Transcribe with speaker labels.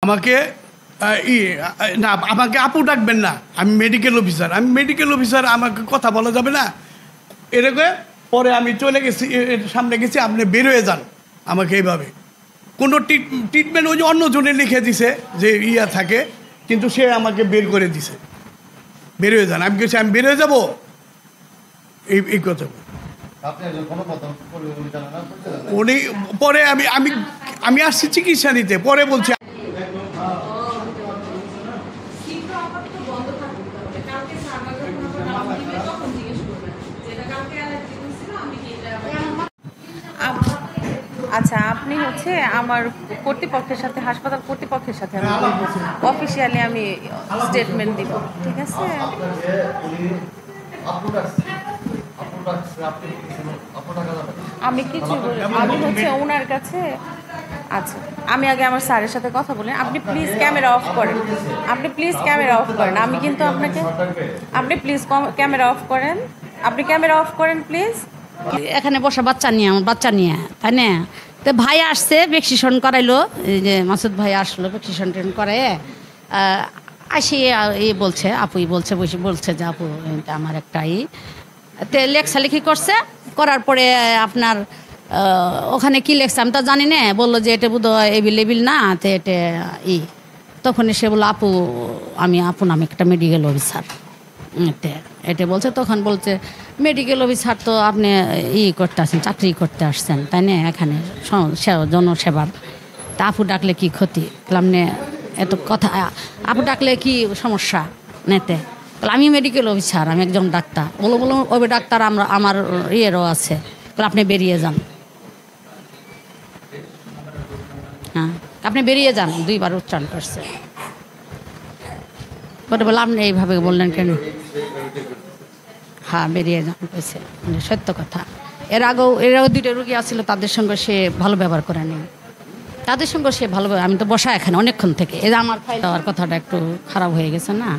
Speaker 1: আমাকে না আমাকে আপু ডাকবেন না, আমি মেডিকেল অফিসার, আমাকে কথা বলা যাবে না এরকম। পরে আমি চলে গেছি, সামনে গেছি, আপনি বের হয়ে যান। আমাকে এইভাবে কোনো ট্রিটমেন্ট ওই যে অন্যজনে লিখে দিছে যে থাকে, কিন্তু সে আমাকে বের করে দিছে, বের হয়ে যান। আমি গেছি, আমি বের হয়ে যাবো, এই কথা। উনি পরে আমি আসছি চিকিৎসা নিতে, পরে বলছি
Speaker 2: আচ্ছা, আপনি হচ্ছে আমার কর্তৃপক্ষের সাথে, হাসপাতাল কর্তৃপক্ষের সাথে অফিসিয়ালি আমি স্টেটমেন্ট দিব, ঠিক আছে? আমি কিছু আমি হচ্ছে ওনার কাছে। আচ্ছা, আমি আগে আমার স্যারের সাথে কথা বলেন। আপনি প্লিজ ক্যামেরা অফ করেন, আমি কিন্তু আপনাকে, আপনি প্লিজ ক্যামেরা অফ করেন, প্লিজ।
Speaker 3: এখানে বসা বাচ্চা নিয়ে, আমার বাচ্চা নিয়ে, তাই না? তো ভাই আসছে, ভ্যাকসিনেশন করাইলো, এই যে মাসুদ ভাই আসলো ভ্যাকসিনেশন করাই আসি, এই বলছে, আপুই বলছে, বলছে যে আপু আমার একটা তে লেখালেখি করছে, করার পরে আপনার ওখানে কি লেখছে আমি তো জানি না, বললো যে এটা বোধ হয় এভেলেবেল না, তো এটা তখন সে বললো আপু নামে একটা মেডিকেল অফিসার এটা বলছে। তখন বলছে মেডিকেল অফিসার তো আপনি করতে আসছেন, চাকরি করতে আসছেন, তাই না, এখানে জনসেবার, তা আপু ডাকলে কি ক্ষতি? আপনি এত কথা, আপু ডাকলে কি সমস্যা নেতে? আমি মেডিকেল অফিসার, আমি একজন ডাক্তার। বলো ওই ডাক্তার আমার ইয়েরও আছে, আপনি বেরিয়ে যান। হ্যাঁ, আপনি বেরিয়ে যান, 2বার উচ্চারণ করছে। বলে আপনি এইভাবে বললেন কেন? হ্যাঁ, বেরিয়ে যান কইছে, সত্য কথা। এর আগেও 2টা রুগী আসছিল, তাদের সঙ্গে সে ভালো ব্যবহার করে নেই, তাদের সঙ্গে সে ভালো। আমি তো বসা এখানে অনেকক্ষণ থেকে, আমার ফাইল দেওয়ার কথাটা একটু খারাপ হয়ে গেছে না।